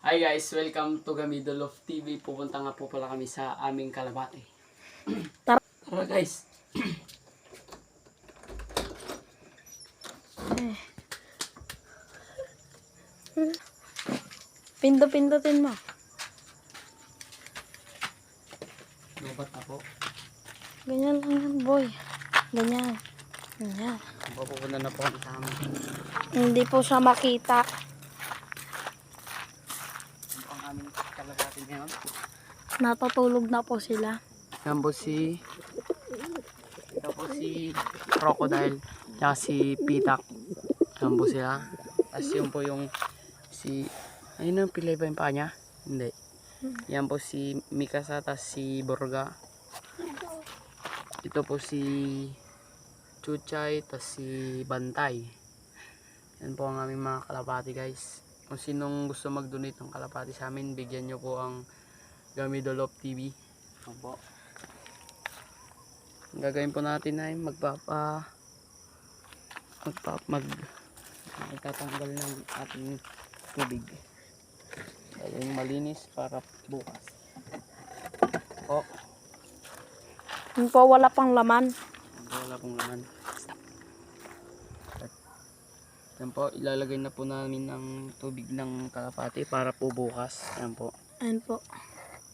Hi guys, welcome to Gamido Love TV. Pupunta nga po pala kami sa aming kalapate. Tara guys. Pindot-pindotin mo. Lubat na po. Ganyan lang yan, boy. Ganyan. Ganyan. Pupunta na po kami sa amin. Hindi po siya makita. Ito ang aming kalapate ngayon. Natutulog na po sila. Yan po si... Ito po si Crocodile. Tsaka si Pitak. Yan po sila. Tapos yun po yung si... Ayun ang pilay ba yung paa niya? Hindi. Yan po si Mikasa. Tapos si Borga. Ito po si Chuchay. Tapos si Bantay. Yan po ang aming mga kalapati guys. Kung sinong gusto mag-donate ng kalapati sa amin, bigyan nyo po ang Gamido Love TV. Yan po. Ang gagawin po natin ay magtatanggal ng ating tubig. Gagawin malinis para bukas. Po. Yun po, wala pang laman. Wala pong laman. Yan po, ilalagay na po namin ng tubig ng kalapati para po bukas. Yan po. Ayan po.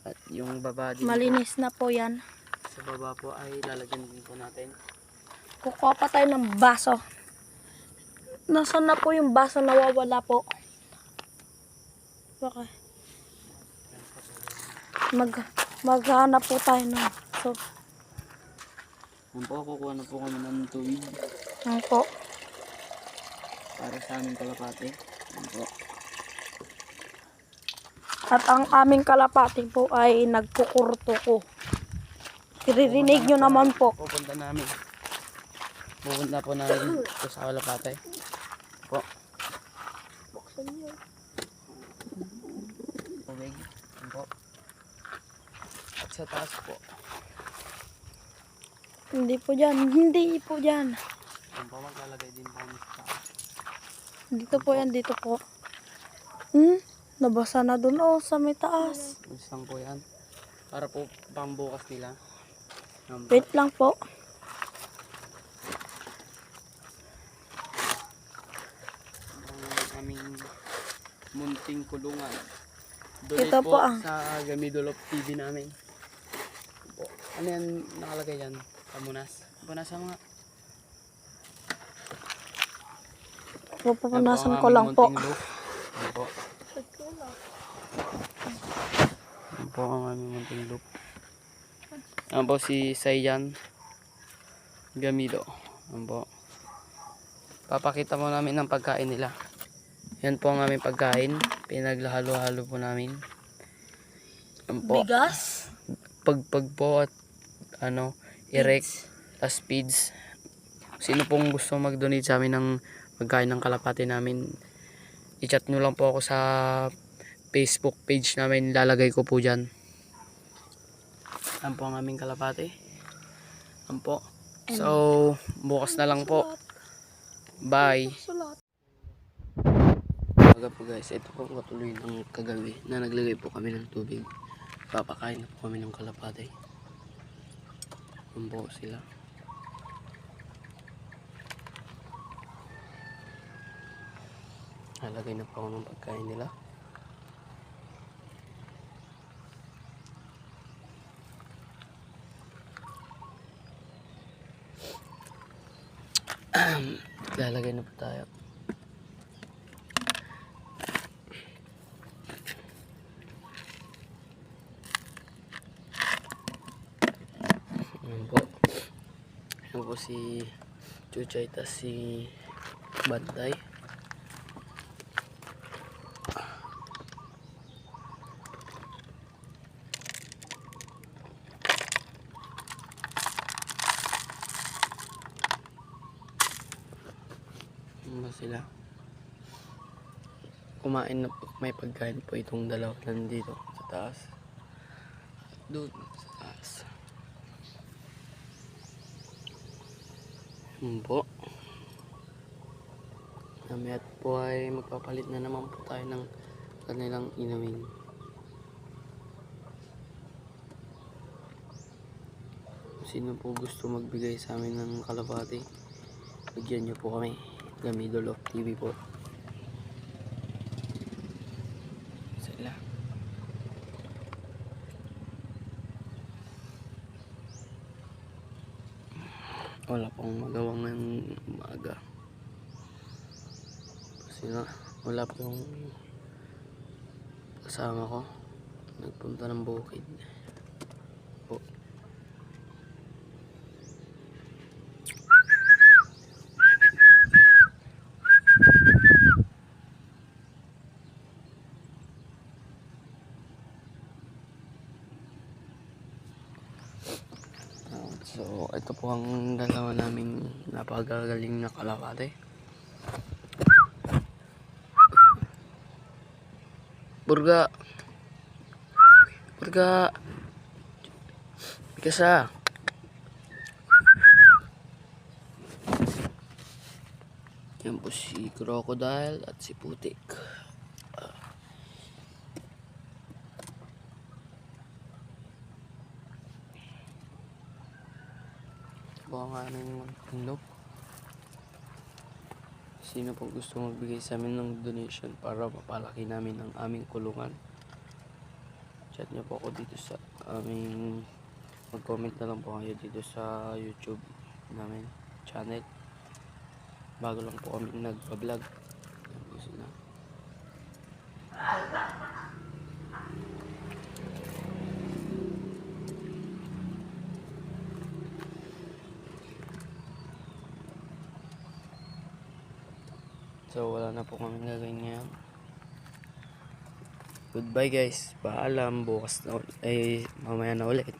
At yung baba din Malinis na po yan. po, sa baba po ay lalagyan din po natin. Kukuha pa tayo ng baso. Nasaan na po yung baso? Nawawala po. Okay. Maghanap po tayo ng baso. Yan po, kukuha na po kami ng tubig Ayan po. para sa aming kalapati. Yan po. At ang aming kalapati po ay nagkukurto ko. Iririnig nyo naman po. Pupunta po namin ito sa kalapati. Po. Buksan nyo. Tubig. Yan po. At sa taas po. Hindi po dyan. Hindi po dyan. Yan po, maglalagay din po kami sa taas. Dito po yan. Dito po. Nabasa na dun. Oh, sa may taas. Gusto po yan. Para po pambukas nila. Yan po. Wait lang po. Ang aming munting kulungan. Ito po ang- sa Gamido Love TV namin. Po. Ano yan nakalagay dyan? Pamunas. Pamunasan mga. Pupunasan ko lang po. Yan po. Yan po ang aming munting loop. Yan po si Sayan Gamido. Yan po. Papakita mo namin ang pagkain nila. Yan po ang aming pagkain. Pinaghalo-halo po namin. Yan po. Bigas. Pagpag po at erect as feeds. Sino pong gusto mag-donate sa amin ng pagkain ng kalapati namin, i-chat nyo lang po ako sa Facebook page namin, lalagay ko po dyan. Yan po ang aming kalapati. Yan po. So bukas na lang po. Bye. Umaga po guys, ito po patuloy ng kagabi na naglagay po kami ng tubig. Papakain na po kami ng kalapati. Yan po sila. Nalagay na po ako ng pagkain nila. Lalagay na po tayo. Ayan po. Ayan po si Chuchay tas si Bantay. Ba sila kumain na po, may pagkain po itong dalawa nandito sa taas at doon sa taas. Yun po, mamaya po ay magpapalit na naman po tayo ng kanilang inumin. Kung sino po gusto magbigay sa amin ng kalapati, bigyan nyo po kami. Gamido Love TV po. Sila. Wala pong magawang ng umaga. Kasi wala po yung kasama ko. Nagpunta ng bukid. Po. So, ito po ang dalawa naming napakagaling na kalapate. Burga! Burga! Bigasa! Yan po si Crocodile at si Putik. Po ang aming manok. Sino po gusto magbigay sa amin ng donation para mapalaki namin ang aming kulungan, chat nyo po ako dito sa aming, mag-comment na lang po kayo dito sa YouTube namin channel. Bago lang po kami nagpa-vlog. Yan po sila. So wala na po kami gagawin ngayon. Goodbye guys. Paalam. Bukas na mamaya na ulit.